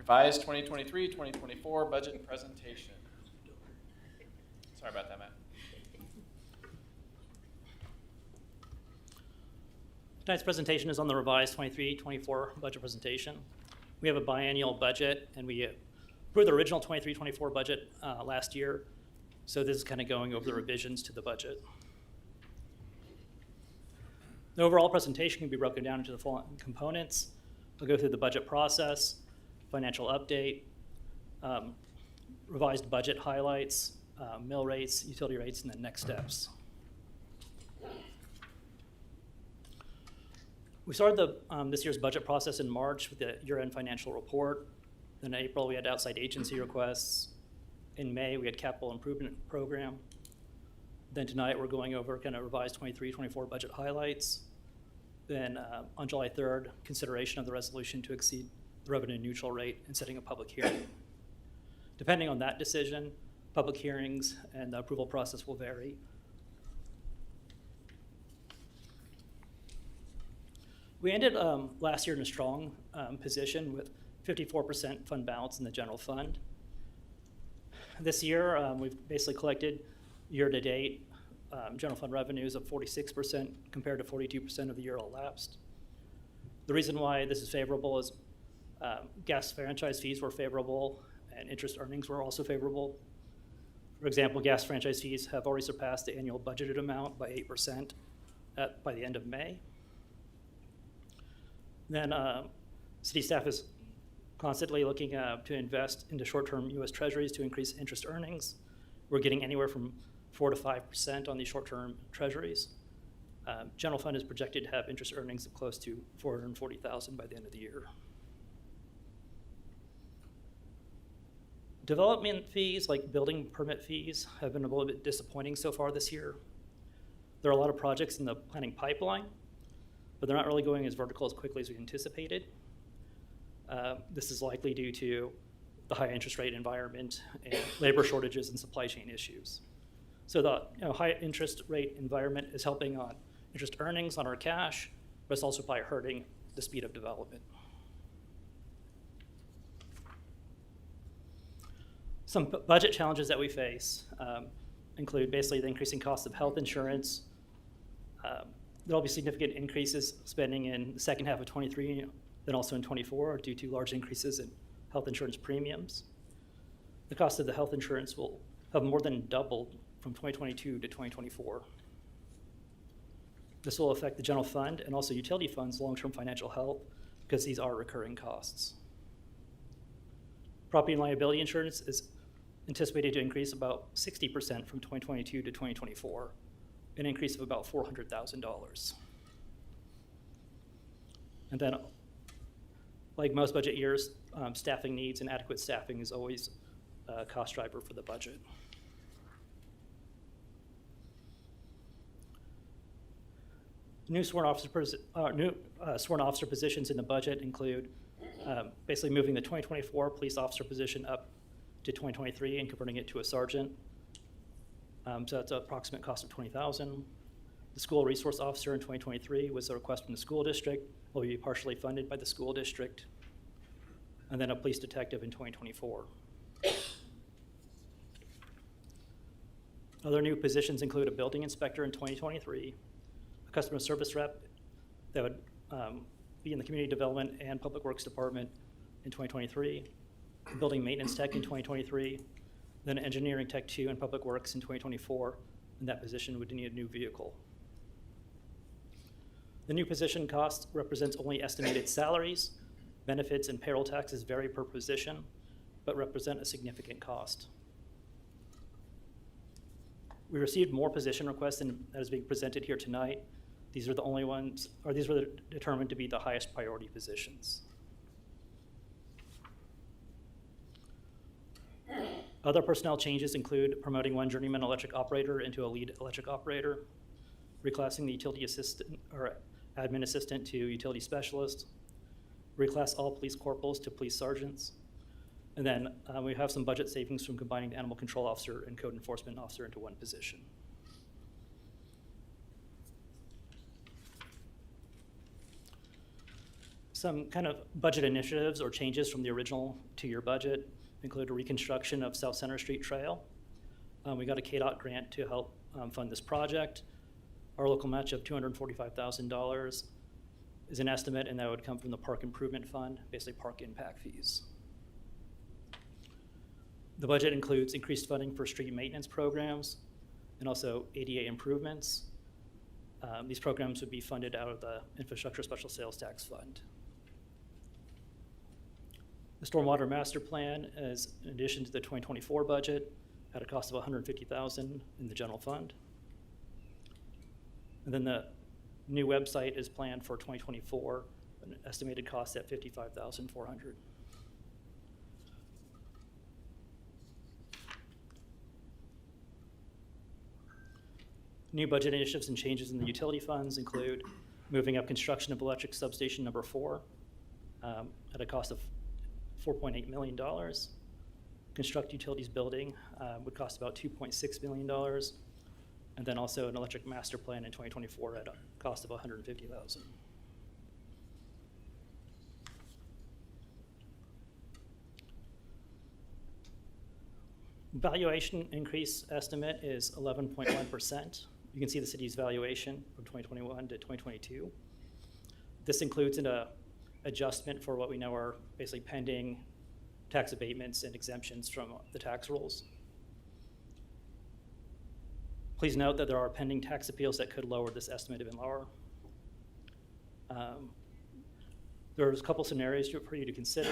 revised 2023-2024 budget presentation. Sorry about that, Matt. Tonight's presentation is on the revised 23-24 budget presentation. We have a biennial budget, and we approved the original 23-24 budget last year, so this is kind of going over the revisions to the budget. The overall presentation can be broken down into the following components. I'll go through the budget process, financial update, revised budget highlights, mill rates, utility rates, and then next steps. We started this year's budget process in March with the year-end financial report. Then in April, we had outside agency requests. In May, we had capital improvement program. Then tonight, we're going over kind of revised 23-24 budget highlights. Then on July 3rd, consideration of the resolution to exceed the revenue neutral rate and setting a public hearing. Depending on that decision, public hearings and the approval process will vary. We ended last year in a strong position with 54% fund balance in the general fund. This year, we've basically collected year-to-date general fund revenues of 46% compared to 42% of the year elapsed. The reason why this is favorable is gas franchise fees were favorable and interest earnings were also favorable. For example, gas franchise fees have already surpassed the annual budgeted amount by 8% by the end of May. Then city staff is constantly looking to invest into short-term U.S. treasuries to increase interest earnings. We're getting anywhere from 4 to 5% on these short-term treasuries. General fund is projected to have interest earnings of close to $440,000 by the end of the year. Development fees, like building permit fees, have been a little bit disappointing so far this year. There are a lot of projects in the planning pipeline, but they're not really going as vertical as quickly as we anticipated. This is likely due to the high interest rate environment and labor shortages and supply chain issues. So the high interest rate environment is helping on interest earnings on our cash, but it's also probably hurting the speed of development. Some budget challenges that we face include basically the increasing cost of health insurance. There'll be significant increases spending in the second half of 23, then also in 24 due to large increases in health insurance premiums. The cost of the health insurance will have more than doubled from 2022 to 2024. This will affect the general fund and also utility funds' long-term financial health because these are recurring costs. Property and liability insurance is anticipated to increase about 60% from 2022 to 2024, an increase of about $400,000. And then, like most budget years, staffing needs and adequate staffing is always a cost driver for the budget. New sworn officer positions in the budget include basically moving the 2024 police officer position up to 2023 and converting it to a sergeant. So that's an approximate cost of $20,000. The school resource officer in 2023 was a request from the school district, will be partially funded by the school district. And then a police detective in 2024. Other new positions include a building inspector in 2023, a customer service rep that would be in the community development and public works department in 2023, a building maintenance tech in 2023, then engineering tech 2 in public works in 2024, and that position would need a new vehicle. The new position cost represents only estimated salaries. Benefits and payroll taxes vary per position, but represent a significant cost. We received more position requests than that is being presented here tonight. These are the only ones, or these were determined to be the highest priority positions. Other personnel changes include promoting one journeyman electric operator into a lead electric operator, reclassing the utility assistant or admin assistant to utility specialist, reclass all police corporals to police sergeants, and then we have some budget savings from combining the animal control officer and code enforcement officer into one position. Some kind of budget initiatives or changes from the original two-year budget include a reconstruction of South Center Street Trail. We got a KDOT grant to help fund this project. Our local match of $245,000 is an estimate, and that would come from the Park Improvement Fund, basically park impact fees. The budget includes increased funding for street maintenance programs and also ADA improvements. These programs would be funded out of the Infrastructure Special Sales Tax Fund. The Stormwater Master Plan is in addition to the 2024 budget at a cost of $150,000 in the general fund. And then the new website is planned for 2024, an estimated cost at $55,400. New budget initiatives and changes in the utility funds include moving up construction of electric substation number 4 at a cost of $4.8 million. Construct utilities building would cost about $2.6 million. And then also an electric master plan in 2024 at a cost of $150,000. Valuation increase estimate is 11.1%. You can see the city's valuation from 2021 to 2022. This includes an adjustment for what we know are basically pending tax abatements and exemptions from the tax rules. Please note that there are pending tax appeals that could lower this estimate even lower. There's a couple scenarios for you to consider.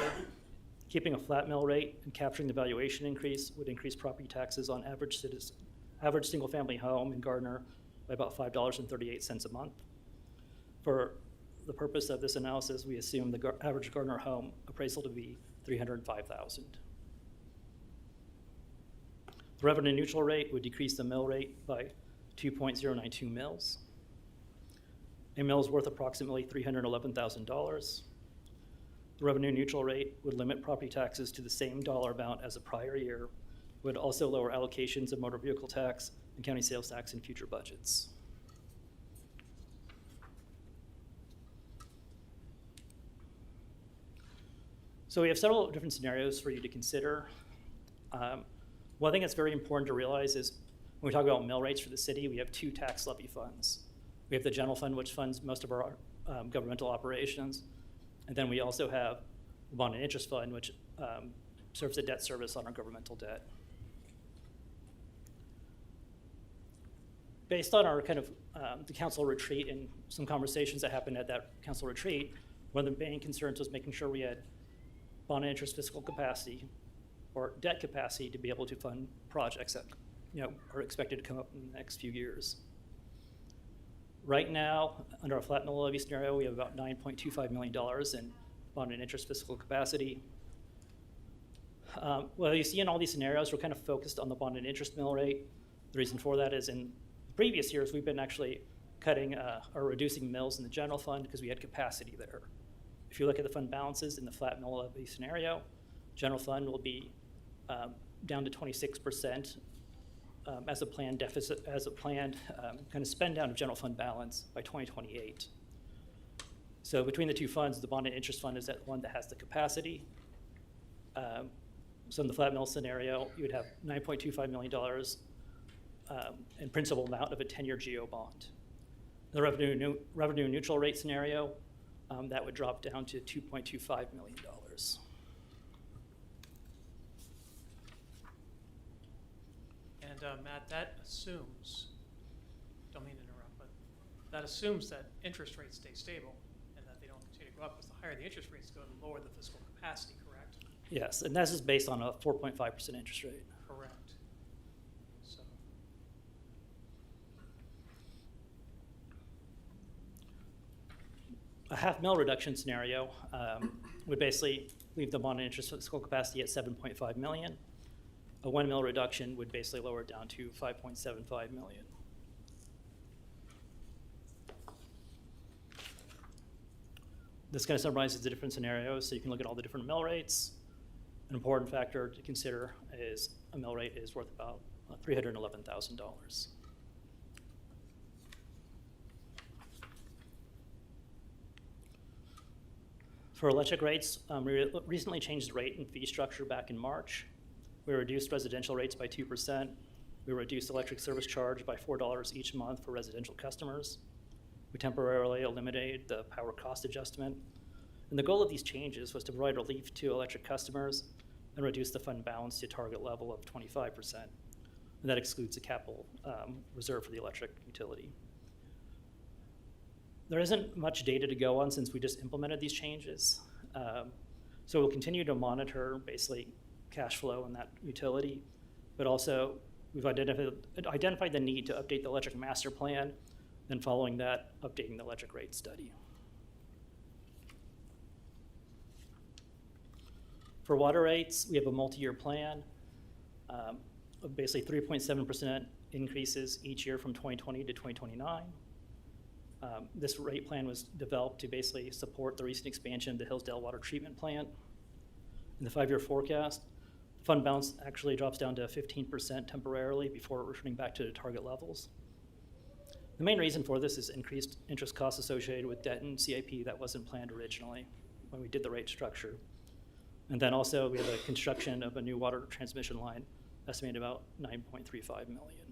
Keeping a flat mill rate and capturing the valuation increase would increase property taxes on average single-family home in Gardner by about $5.38 a month. For the purpose of this analysis, we assume the average Gardner home appraisal to be $305,000. The revenue neutral rate would decrease the mill rate by 2.092 mils. A mill is worth approximately $311,000. The revenue neutral rate would limit property taxes to the same dollar amount as the prior year, would also lower allocations of motor vehicle tax and county sales tax in future budgets. So we have several different scenarios for you to consider. One thing that's very important to realize is when we talk about mill rates for the city, we have two tax levy funds. We have the general fund, which funds most of our governmental operations. And then we also have the bond and interest fund, which serves the debt service on our governmental debt. Based on our kind of the council retreat and some conversations that happened at that council retreat, one of the main concerns was making sure we had bond and interest fiscal capacity or debt capacity to be able to fund projects that are expected to come up in the next few years. Right now, under a flat mill levy scenario, we have about $9.25 million in bond and interest fiscal capacity. Well, you see in all these scenarios, we're kind of focused on the bond and interest mill rate. The reason for that is in previous years, we've been actually cutting or reducing mills in the general fund because we had capacity there. If you look at the fund balances in the flat mill levy scenario, general fund will be down to 26% as a planned deficit, as a planned kind of spend down of general fund balance by 2028. So between the two funds, the bond and interest fund is that one that has the capacity. So in the flat mill scenario, you would have $9.25 million in principal amount of a 10-year GO bond. The revenue neutral rate scenario, that would drop down to $2.25 million. And Matt, that assumes, don't mean to interrupt, but that assumes that interest rates stay stable and that they don't continue to go up, because the higher the interest rates go, the lower the fiscal capacity, correct? Yes, and this is based on a 4.5% interest rate. Correct. So, a half mil reduction scenario would basically leave the bond and interest fiscal capacity at 7.5 million. A 1 mil reduction would basically lower it down to 5.75 million. This kind of summarizes the different scenarios, so you can look at all the different mill rates. An important factor to consider is a mill rate is worth about $311,000. For electric rates, we recently changed the rate and fee structure back in March. We reduced residential rates by 2%. We reduced electric service charge by $4 each month for residential customers. We temporarily eliminated the power cost adjustment. And the goal of these changes was to provide relief to electric customers and reduce the fund balance to target level of 25%. And that excludes the capital reserve for the electric utility. There isn't much data to go on since we just implemented these changes. So we'll continue to monitor basically cash flow in that utility, but also we've identified the need to update the electric master plan, then following that, updating the electric rate study. For water rates, we have a multi-year plan of basically 3.7% increases each year from 2020 to 2029. This rate plan was developed to basically support the recent expansion of the Hillsdale Water Treatment Plant. In the 5-year forecast, fund balance actually drops down to 15% temporarily before returning back to the target levels. The main reason for this is increased interest costs associated with debt and CIP that wasn't planned originally when we did the rate structure. And then also we have a construction of a new water transmission line estimated about $9.35 million.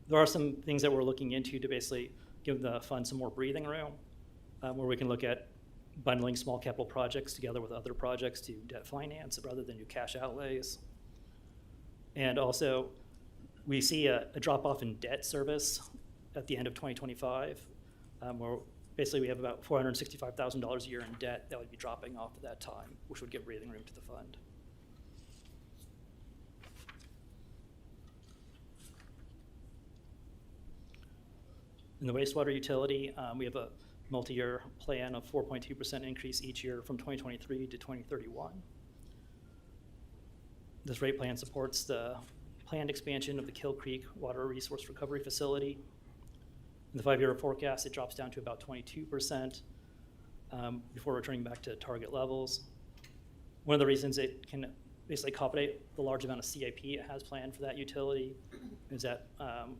There are some things that we're looking into to basically give the fund some more breathing room, where we can look at bundling small capital projects together with other projects to debt finance rather than do cash outlays. And also, we see a drop-off in debt service at the end of 2025, where basically we have about $465,000 a year in debt that would be dropping off at that time, which would give breathing room to the fund. In the wastewater utility, we have a multi-year plan of 4.2% increase each year from 2023 to 2031. This rate plan supports the planned expansion of the Kill Creek Water Resource Recovery Facility. In the 5-year forecast, it drops down to about 22% before returning back to target levels. One of the reasons it can basically accommodate the large amount of CIP it has planned for that utility is that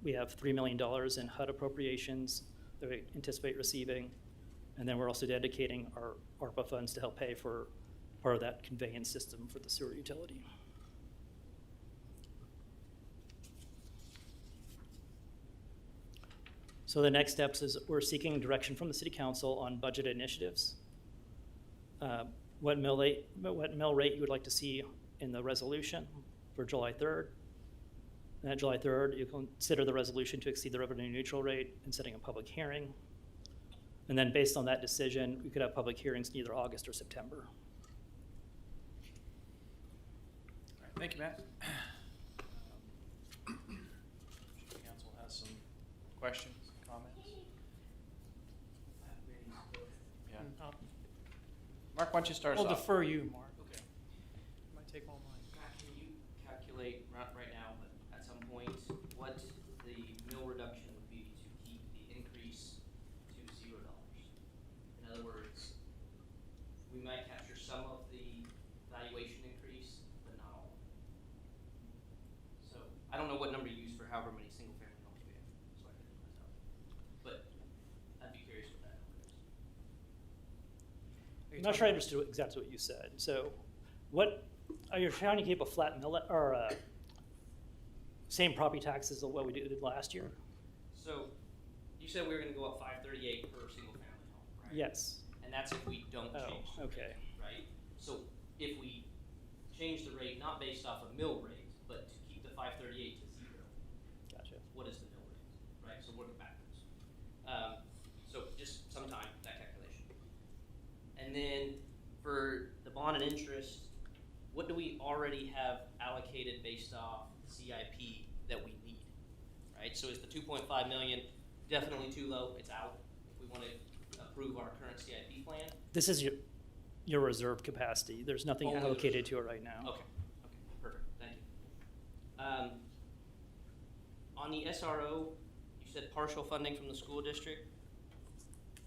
we have $3 million in HUD appropriations that we anticipate receiving, and then we're also dedicating our ARPA funds to help pay for part of that conveyance system for the sewer utility. So the next steps is we're seeking direction from the City Council on budget initiatives. What mill rate you would like to see in the resolution for July 3rd. And at July 3rd, you consider the resolution to exceed the revenue neutral rate and setting a public hearing. And then based on that decision, we could have public hearings in either August or September. All right, thank you, Matt. Council has some questions, comments? Yeah. Mark, why don't you start us I'll off? defer you, Mark. Okay. Might take all mine. Matt, can you calculate right now, at some point, what the mill reduction would be to keep the increase to $0? In other words, we might capture some of the valuation increase, but not all. So I don't know what number you use for however many single-family homes we have, so I can do myself. But I'd be curious what that number is. I'm not sure I understood exactly what you said. So what, are you trying to keep a flat mill or same property taxes as what we did last year? So you said we were gonna go up $538 per single-family home, right? Yes. And that's if we don't change the okay. rate, right? So if we change the rate, not based off a mill rate, but to keep the 538 to 0, Gotcha. what is the mill rate, right? So work backwards. So just sometime, that calculation. And then for the bond and interest, what do we already have allocated based off CIP that we need, right? So is the 2.5 million definitely too low? It's out if we want to approve our current CIP plan? This is your reserve capacity. There's nothing Only allocated to it right now. Okay, perfect, thank you. On the SRO, you said partial funding from the school district.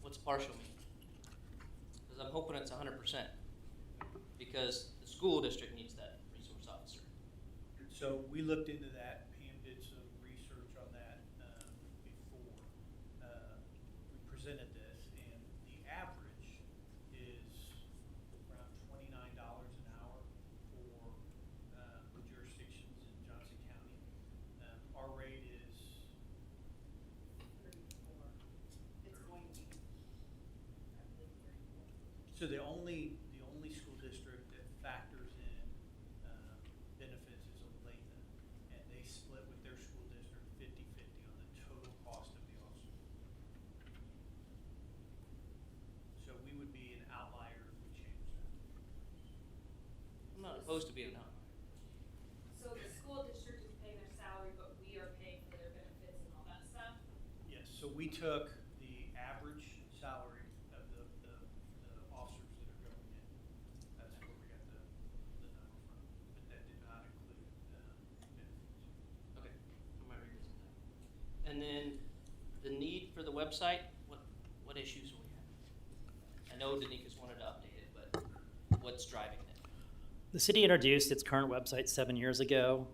What's partial mean? Because I'm hoping it's 100%, because the school district needs that resource officer. So we looked into that. Pam did some research on that before we presented this, and the average only school district that factors in benefits is Olathe, and they split with their school district 50-50 on the total cost of the officer. So we would be an outlier if we changed that. I'm not opposed to being an outlier. So the school district is paying their salary, but we are paying for their benefits and all that stuff? Yes, so we took the average salary of the officers that are going in. That's where we got the number from, but that did not include benefits. Okay, I might revisit that. And then the need for the website, what issues are we having? I know Danika's wanted to update it, but what's driving it? The city introduced its current website 7 years ago.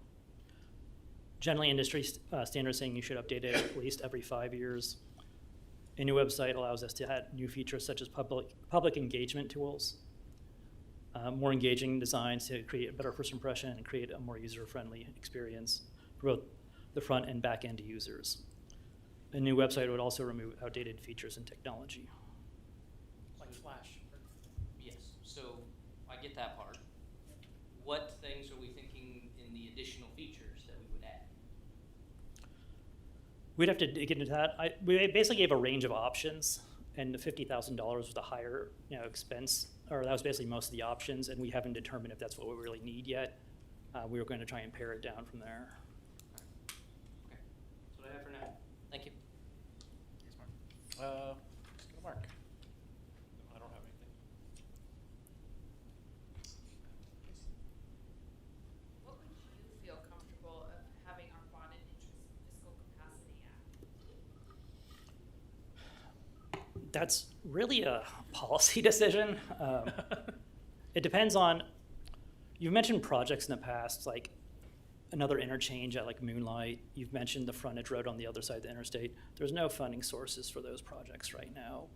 Generally, industry standards saying you should update it at least every 5 years. A new website allows us to add new features such as public engagement tools, more engaging designs to create a better first impression and create a more user-friendly experience for both the front and back end users. A new website would also remove outdated features and technology. Like Flash. Yes, so I get that part. What things are we thinking in the additional features that we would add? We'd have to dig into that. We basically gave a range of options, and the $50,000 was the higher, expense, or that was basically most of the options, and we haven't determined if that's what we really need yet. We were going to try and pare it down from there. Okay, that's what I have for now. Thank you. Thanks, Mark. Let's go to Mark. I don't have anything. What would you feel comfortable of having our bonded interest fiscal capacity at? That's really a policy decision. It depends on, you've mentioned projects in the past, like another interchange at like Moonlight. You've mentioned the frontage road on the other side of the interstate. There's no funding sources for those projects right now.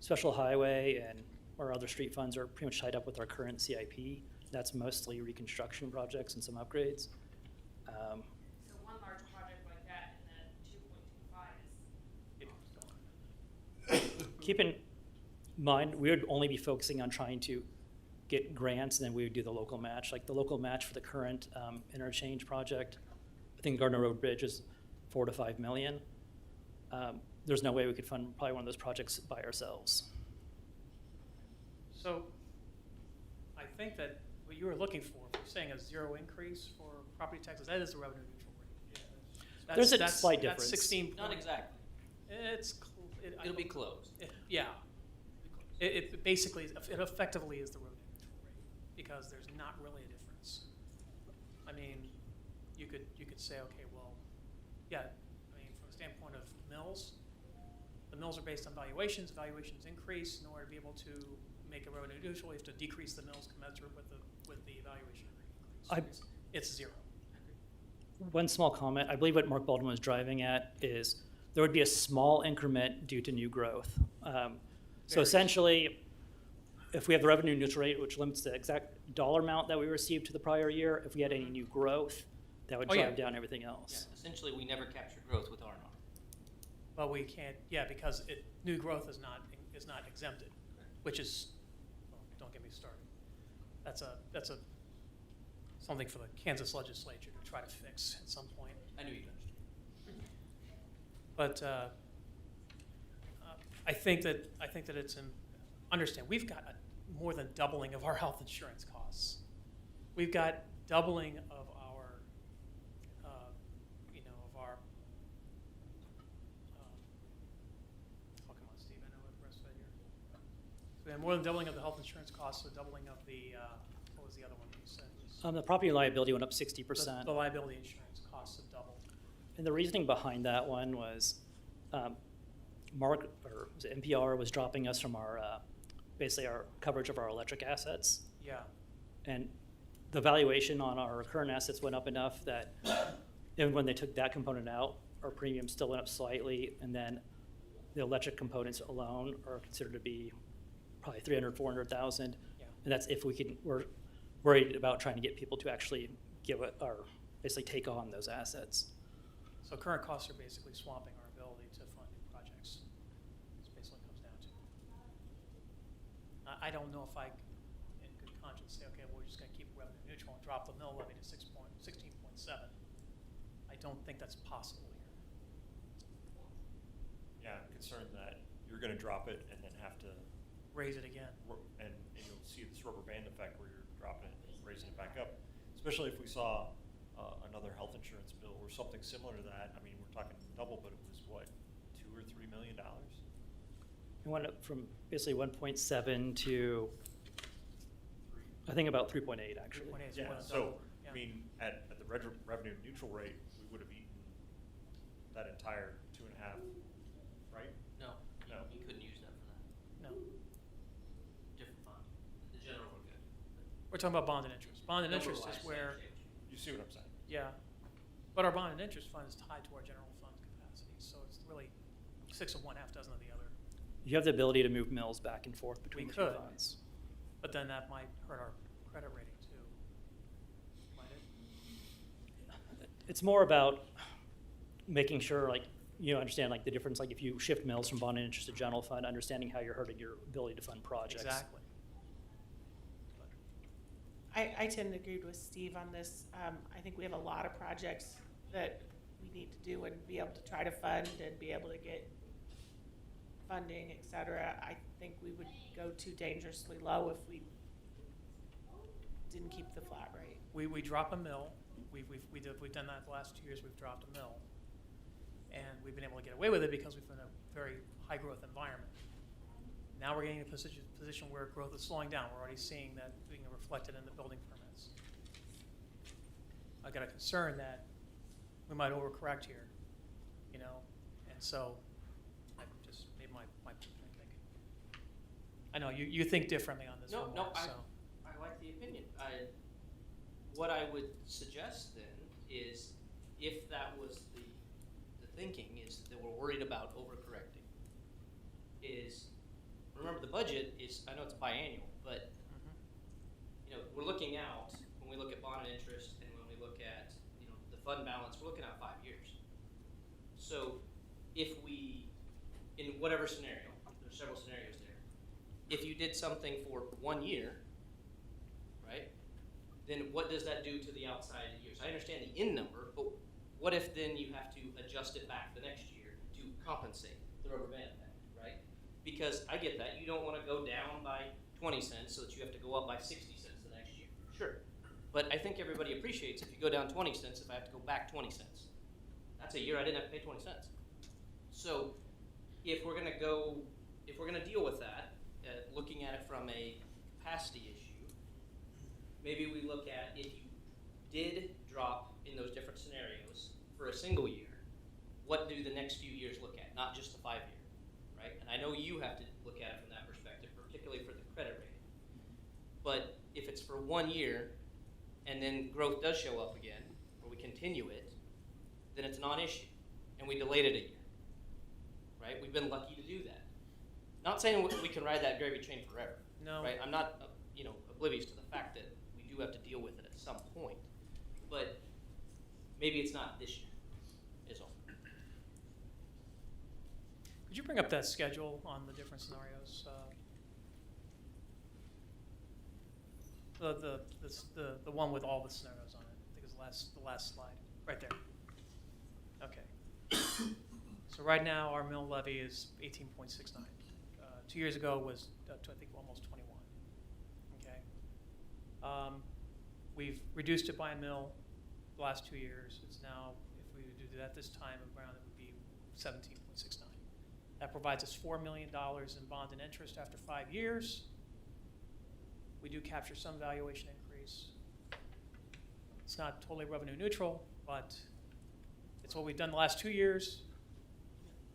Special highway and our other street funds are pretty much tied up with our current CIP. That's mostly reconstruction projects and some upgrades. So one large project like that and then 2.25 is. Keep in mind, we would only be focusing on trying to get grants, and then we would do the local match. Like the local match for the current interchange project, I think Gardner Road Bridge is $4 to $5 million. There's no way we could fund probably one of those projects by ourselves. So I think that what you were looking for, if you're saying a zero increase for property taxes, that is the revenue neutral rate. There's a slight difference. That's 16. Not exactly. It'll be close. Yeah. It basically, it effectively is the revenue neutral rate because there's not really a difference. I mean, you could say, okay, well, yeah, I mean, from the standpoint of mills, the mills are based on valuations. Valuations increase. In order to be able to make a revenue neutral, you have to decrease the mills commensurate with the valuation rate increase. It's zero. One small comment, I believe what Mark Baldwin was driving at is there would be a small increment due to new growth. So essentially, if we have the revenue neutral rate, which limits the exact dollar amount that we received to the prior year, if we had any new growth, that would drive down everything else. Yeah, essentially, we never capture growth with R&R. Well, we can't, because new growth is not exempted, which is, well, don't get me started. That's something for the Kansas legislature to try to fix at some point. I knew you'd understand. But I think that it's understand we've got more than doubling of our health insurance costs. We've got doubling of our oh, come on, Steve, I know what the rest of it here. We have more than doubling of the health insurance costs, so doubling of the what was the other one that you said? The property and liability went up 60%. The liability insurance costs have doubled. And the reasoning behind that one was Mark, or was it NPR, was dropping us from our, basically our coverage of our electric assets. Yeah. And the valuation on our current assets went up enough that even when they took that component out, our premium still went up slightly. And then the electric components alone are considered to be probably 300, 400,000. Yeah. And that's if we're worried about trying to get people to actually give it, or basically take on those assets. So current costs are basically swamping our ability to fund new projects. That's basically what it comes down to. I don't know if and say, okay, well, we're just gonna keep revenue neutral and drop the mill levy to 16.7. I don't think that's possible here. Yeah, I'm concerned that you're gonna drop it and then have to, Raise it again. and you'll see this rubber band effect where you're dropping it and raising it back up. Especially if we saw another health insurance bill or something similar to that. I mean, we're talking double, but it was what, $2 or $3 million? It went up from basically 1.7 to, I think about 3.8 actually. 3.8 is Yeah, more than so, double. Yeah. I mean, at the revenue neutral rate, we would have eaten that entire 2.5, right? No, No. you couldn't use that for that. No, Different fund. The general were good. we're talking about bond and interest. Bond and interest Number-wise, is where, same change. You see what I'm saying? yeah, but our bond and interest fund is tied to our general fund capacity, so it's really 6 of one, half dozen of the other. You have the ability to move mills back and forth between We the two could. funds. But then that might hurt our credit rating too. Might it? It's more about making sure, like, you understand, like, the difference, like, if you shift mills from bond and interest to general fund, understanding how you're hurting your ability to fund projects. Exactly. I tend to agree with Steve on this. I think we have a lot of projects that we need to do and be able to try to fund and be able to get funding, et cetera. I think we would go too dangerously low if we didn't keep the flat rate. We drop a mill. We've done that the last 2 years. We've dropped a mill. And we've been able to get away with it because we've been in a very high growth environment. Now we're getting in a position where growth is slowing down. We're already seeing that being reflected in the building permits. I got a concern that we might overcorrect here, you know, and so I just made my thinking. I know you think differently on this No, one, no, Mark, so. I like the opinion. What I would suggest then is, if that was the thinking, is that we're worried about overcorrecting, is, remember the budget is, I know it's biannual, but Mhm. you know, we're looking out, when we look at bond and interest and when we look at, you know, the fund balance, we're looking at 5 years. So if we, in whatever scenario, there's several scenarios there, if you did something for 1 year, right, then what does that do to the outside years? I understand the in number, but what if then you have to adjust it back the next year to compensate the rubber band effect, right? Because I get that, you don't wanna go down by 20 cents so that you have to go up by 60 cents the next year. Sure. But I think everybody appreciates if you go down 20 cents, if I have to go back 20 cents. That's a year I didn't have to pay 20 cents. So if we're gonna deal with that, looking at it from a capacity issue, maybe we look at, if you did drop in those different scenarios for a single year, what do the next few years look at, not just the 5 year, right? And I know you have to look at it from that perspective, particularly for the credit rating. But if it's for 1 year, and then growth does show up again, or we continue it, then it's a non-issue, and we delayed it a year, right? We've been lucky to do that. Not saying we can ride that gravy train forever, No. right? I'm not, oblivious to the fact that we do have to deal with it at some point, but maybe it's not this year, is all. Could you bring up that schedule on the different scenarios? The one with all the scenarios on it. I think it's the last slide, right there. Okay. So right now, our mill levy is 18.69. 2 years ago was, I think, almost 21. Okay. We've reduced it by a mill the last 2 years. It's now, if we would do that this time around, it would be 17.69. That provides us $4 million in bond and interest after 5 years. We do capture some valuation increase. It's not totally revenue neutral, but it's what we've done the last 2 years.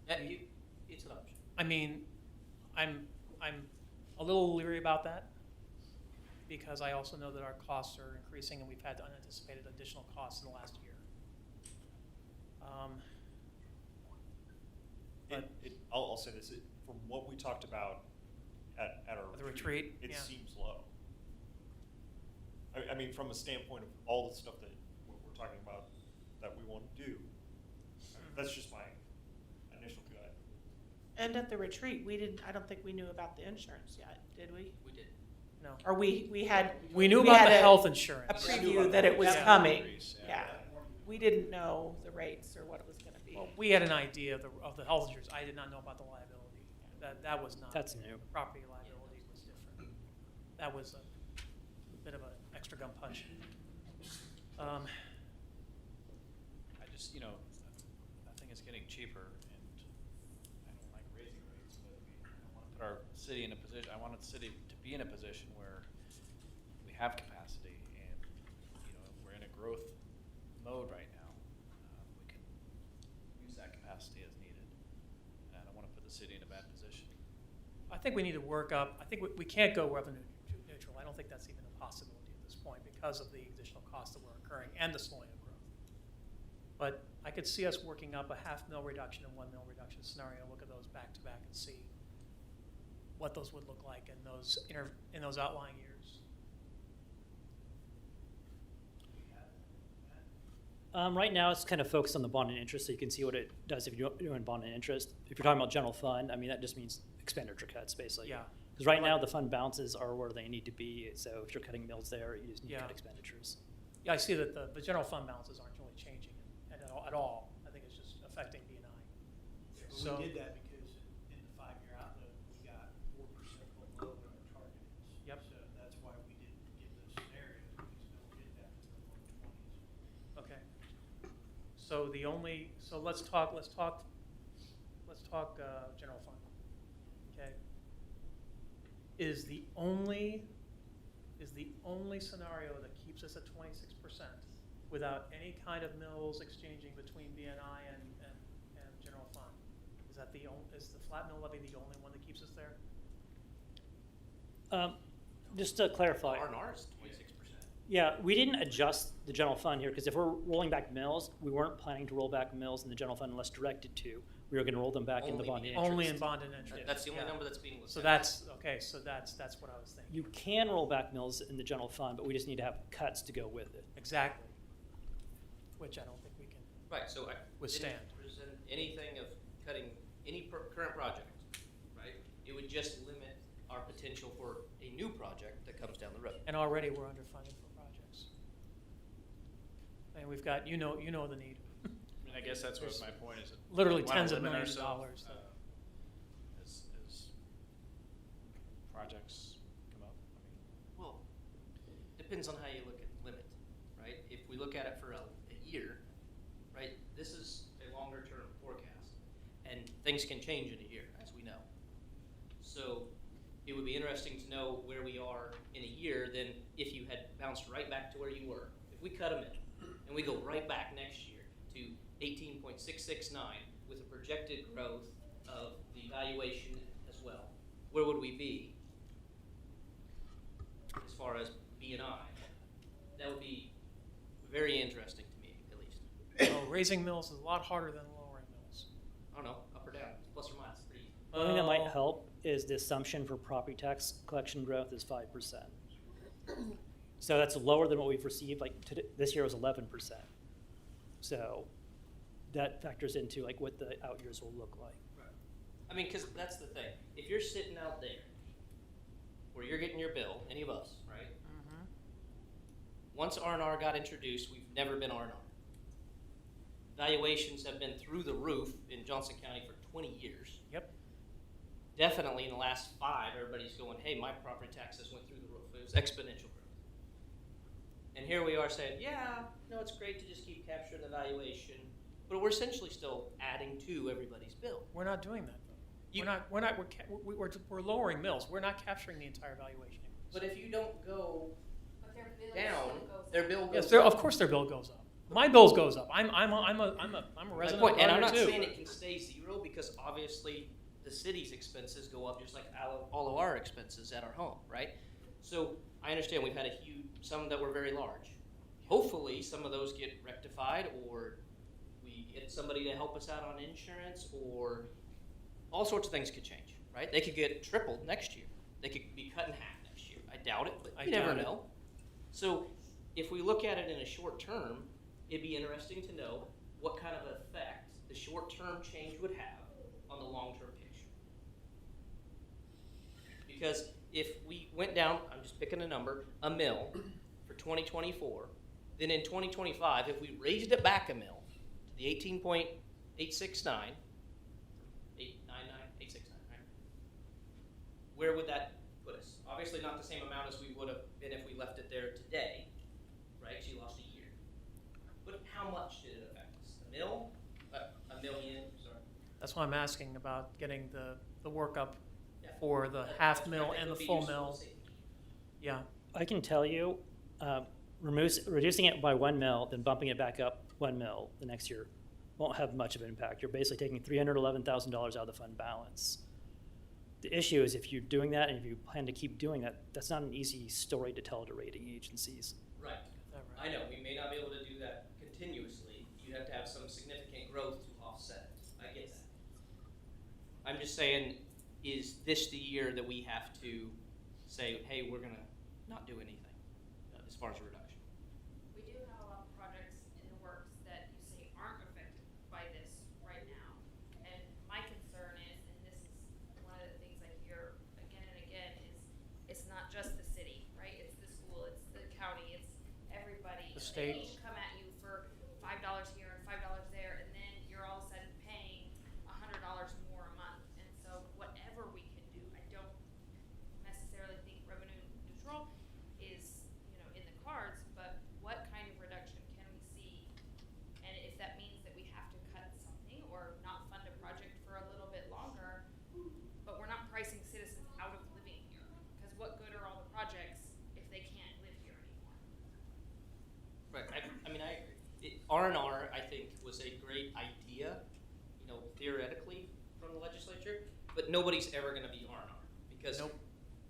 It's an option. I mean, I'm a little leery about that because I also know that our costs are increasing and we've had unanticipated additional costs in the last year. I'll say this, from what we talked about at our The retreat, it yeah. seems low. I mean, from a standpoint of all the stuff that we're talking about that we want to do, that's just my initial gut. And at the retreat, I don't think we knew about the insurance yet, did we? We did. No. Or we had. We knew we about had the a- health A insurance. preview that it was Yeah. coming, Increase, yeah. We didn't know the rates or what it was gonna be. Well, we had an idea of the health insurance. I did not know about the liability. That was not. That's new. Property liability was different. That was a bit of an extra gun punch. I just, you know, I think it's getting cheaper, and I don't like raising rates, but I want to put our city in a position, I want the city to be in a position where we have capacity, and, you know, we're in a growth mode right now. We can use that capacity as needed, and I don't want to put the city in a bad position. I think we need to work up, I think we can't go revenue neutral. I don't think that's even a possibility at this point because of the additional costs that were occurring and the slowing of growth. But I could see us working up a $0.5 reduction and $1 reduction scenario, look at those back to back and see what those would look like in those outlying years. Right now, it's kind of focused on the bond and interest, so you can see what it does if you're doing bond and interest. If you're talking about general fund, I mean, that just means expenditure cuts, basically. Yeah. Because right now, the fund balances are where they need to be, so if you're cutting mills there, you just need to Yeah. cut expenditures. Yeah, I see that the general fund balances aren't really changing at all. I think it's just affecting B&I. Yeah, but So- we did that because in the 5-year outlook, we got 4% below what our target is. Yep. So that's why we didn't give those scenarios, because they'll get that to the 120s. Okay. So let's talk general fund. Okay. Is the only scenario that keeps us at 26% without any kind of mills exchanging between BNI and general fund? Is the flat mill levy the only one that keeps us there? Just to clarify. R&R is 26%. Yeah, we didn't adjust the general fund here, because if we're rolling back mills, we weren't planning to roll back mills in the general fund unless directed to. We were gonna roll them back in the Only bond and because- interest. Only in bond and interest. That's the only Yeah. number that's being looked So at. that's what I was thinking. You can roll back mills in the general fund, but we just need to have cuts to go with it. Exactly. Which I don't think we can. Right, so I Withstand. didn't present anything of cutting any current project, right? It would just limit our potential for a new project that comes down the road. And already we're underfunded for projects. And we've got, you know the need. I mean, I guess that's what There's my point is. literally we wanna tens of limit millions of ourselves, dollars. as projects come up. I mean, Well, depends on how you look at limit, right? If we look at it for a year, right, this is a longer term forecast. And things can change in a year, as we know. So it would be interesting to know where we are in a year than if you had bounced right back to where you were. If we cut them in and we go right back next year to 18.669 with a projected growth of the valuation as well, where would we be as far as B&I? That would be very interesting to me, at least. Oh, raising mills is a lot harder than lowering mills. I don't know, up or down, plus or minus, pretty easy. One thing that might Oh. help is the assumption for property tax collection growth is 5%. So that's lower than what we've received, like this year was 11%. So that factors into like what the out years will look like. I mean, because that's the thing. If you're sitting out there where you're getting your bill, any of us, right? Mm-hmm. Once R&R got introduced, we've never been R&R. Valuations have been through the roof in Johnson County for 20 years. Yep. Definitely in the last 5, everybody's going, hey, my property taxes went through the roof. It was exponential growth. And here we are saying, yeah, no, it's great to just keep capturing the valuation, but we're essentially still adding to everybody's bill. We're not doing that though. You- We're lowering mills. We're not capturing the entire valuation increase. But if you don't go But their bill down, still goes their up. bill goes Yes, up. of course their bill goes up. My bills goes up. I'm a My resident point, of and I'm Gardner not too. saying it can stay zero because obviously the city's expenses go up just like all of our expenses at our home, right? So I understand we've had some that were very large. Hopefully some of those get rectified, or we get somebody to help us out on insurance, or all sorts of things could change, right? They could get tripled next year. They could be cut in half next year. I doubt it, but I you never doubt it. know. So if we look at it in a short term, it'd be interesting to know what kind of effect the short-term change would have on the long-term picture. Because if we went down, I'm just picking a number, a mil for 2024, then in 2025, if we raised it back a mil to the 18.869, 869, right? Where would that put us? Obviously not the same amount as we would have been if we left it there today, right? She lost a year. But how much did it affect us? A mil? A million, sorry. That's why I'm asking about getting the workup Yeah. for the That's half what I mil think and the would be full useful mil. to see. Yeah, I can tell you, reducing it by 1 mil, then bumping it back up 1 mil the next year won't have much of an impact. You're basically taking $311,000 out of the fund balance. The issue is if you're doing that and if you plan to keep doing that, that's not an easy story to tell to rating agencies. Right. that right. I know, we may not be able to do that continuously. You have to have some significant growth to offset it. I get that. I'm just saying, is this the year that we have to say, hey, we're gonna not do anything as far as a reduction? We do have a lot of projects in the works that you say aren't affected by this right now. And my concern is, and this is one of the things I hear again and again, is it's not just the city, right? It's the school, it's the county, it's everybody. The And state. they each come at you for $5 here and $5 there, and then you're all of a sudden paying $100 more a month. And so whatever we can do, I don't necessarily think revenue neutral is, in the cards, but what kind of reduction can we see? And if that means that we have to cut something or not fund a project for a little bit longer, but we're not pricing citizens out of living here. Because what good are all the projects if they can't live here anymore? Right, I mean, I agree. R&R, I think, was a great idea, theoretically from the legislature, but nobody's ever gonna be R&R because Nope.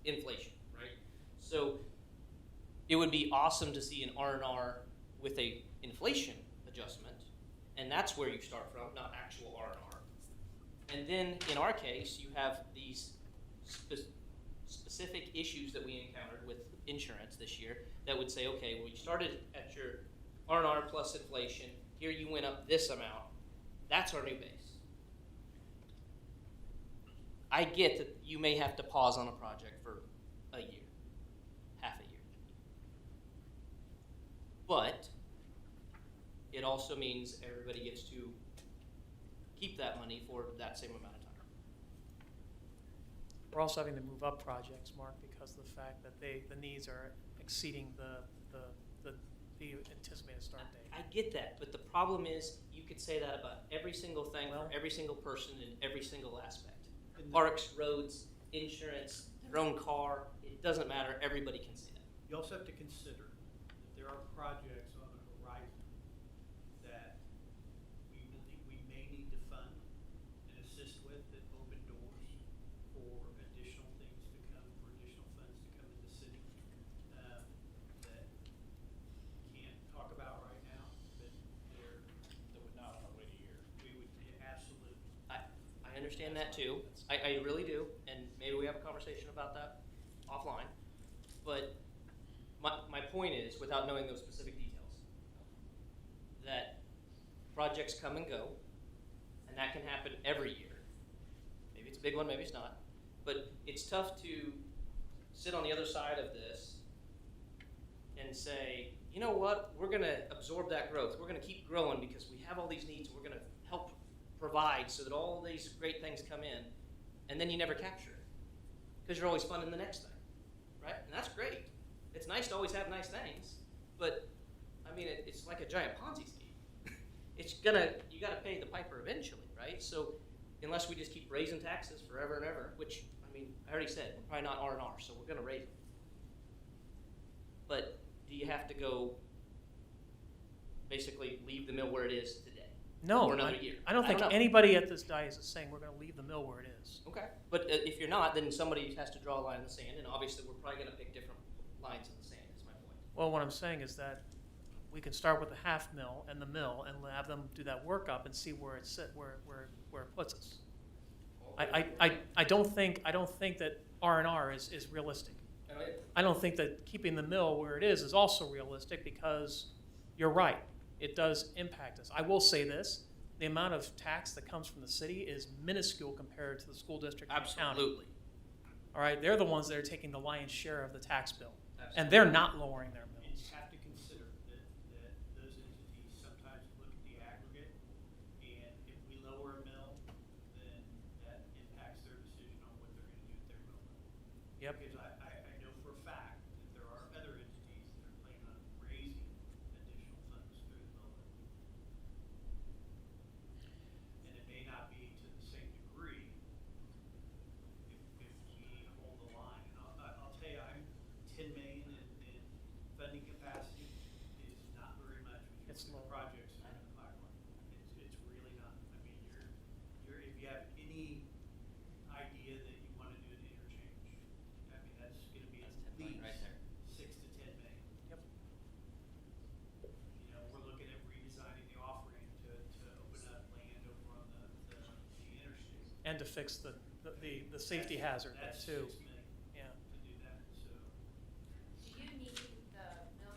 inflation, right? So it would be awesome to see an R&R with a inflation adjustment, and that's where you start from, not actual R&R. And then in our case, you have these specific issues that we encountered with insurance this year that would say, okay, well, you started at your R&R plus inflation, here you went up this amount, that's our new base. I get that you may have to pause on a project for a year, half a year. But it also means everybody gets to keep that money for that same amount of time. We're also having to move up projects, Mark, because of the fact that the needs are exceeding the anticipated start date. I get that, but the problem is you could say that about every single thing Well- for every single person in every single aspect. And the- Parks, roads, insurance, their own car, it doesn't matter, everybody can see that. You also have to consider that there are projects on the horizon that we may need to fund and assist with that open doors for additional things to come, for additional funds to come in the city, that can't talk about right now, but they're, That would not want to wait a year. we would, yeah, absolutely. I understand that too, I really do, and maybe we have a conversation about that offline. But my point is, without knowing those specific details, that projects come and go, and that can happen every year. Maybe it's a big one, maybe it's not. But it's tough to sit on the other side of this and say, you know what, we're gonna absorb that growth. We're gonna keep growing because we have all these needs, and we're gonna help provide so that all these great things come in, and then you never capture it because you're always funding the next thing, right? And that's great. It's nice to always have nice things, but I mean, it's like a giant Ponzi scheme. You gotta pay the piper eventually, right? So unless we just keep raising taxes forever and ever, which, I mean, I already said, we're probably not R&R, so we're gonna raise them. But do you have to go basically leave the mill where it is today? No, For another year? I don't think know. anybody at this dais is saying we're gonna leave the mill where it is. Okay, but if you're not, then somebody has to draw a line in the sand, and obviously we're probably gonna pick different lines in the sand, is my point. Well, what I'm saying is that we can start with the half mill and the mill and have them do that workup and see where it's where it puts us. I don't think that R&R is realistic. I don't think that keeping the mill where it is also realistic because you're right, it does impact us. I will say this, the amount of tax that comes from the city is minuscule compared to the school district and the county. Absolutely. all right, they're the ones that are taking the lion's share of the tax bill. And Absolutely. they're not lowering their And mills. you have to consider that those entities sometimes look at the aggregate, and if we lower a mill, then that impacts their decision on what they're gonna do with their mill. Yep. Because I know for a fact that there are other entities that are planning on raising additional funds through the mill. And it may not be to the same degree if we hold the line. And I'll tell you, I'm 10 million in funding capacity is not very much when you It's look at the low. projects that are in the pipeline. It's really not. I mean, you're if you have any idea that you want to do an interchange, I mean, that's gonna be at That's 10 million least right there. 6 to 10 million. Yep. You know, we're looking at redesigning the off-ramp to open up land over on the interstate. And to fix the safety hazard there That's too. 6 million Yeah. to do that, so. Do you need the mill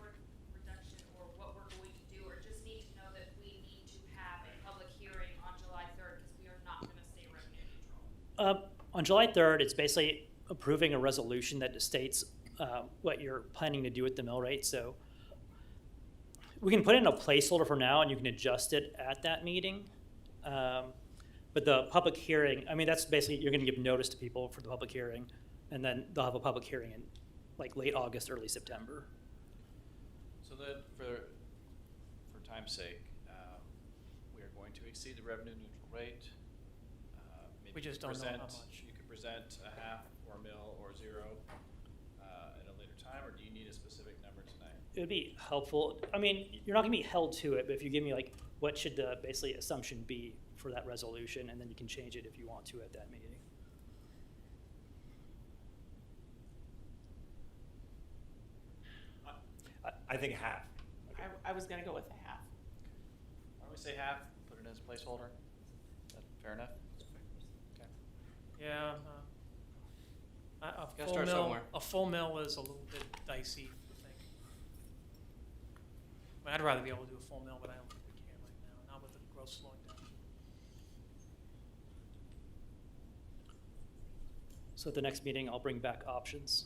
reduction or what we're going to do, or just need to know that we need to have a public hearing on July 3rd, because we are not gonna stay revenue neutral? On July 3rd, it's basically approving a resolution that states what you're planning to do with the mill rate. So we can put in a placeholder for now, and you can adjust it at that meeting. But the public hearing, I mean, that's basically, you're going to give notice to people for the public hearing, and then they'll have a public hearing in like late August, early September. So that, for time's sake, we are going to exceed the revenue neutral rate. Maybe We just you could don't know how present- much. You could present a half or a mil or zero at a later time, or do you need a specific number tonight? It would be helpful. I mean, you're not going to be held to it, but if you give me like, what should the basically assumption be for that resolution, and then you can change it if you want to at that meeting. I think half. I was gonna go with a half. Why don't we say half, put it as a placeholder? Is that fair enough? Okay. Yeah. A Gotta full start mill, somewhere. a full mill is a little bit dicey, I think. I mean, I'd rather be able to do a full mill, but I don't think we can right now, not with the growth slowing down. So at the next meeting, I'll bring back options.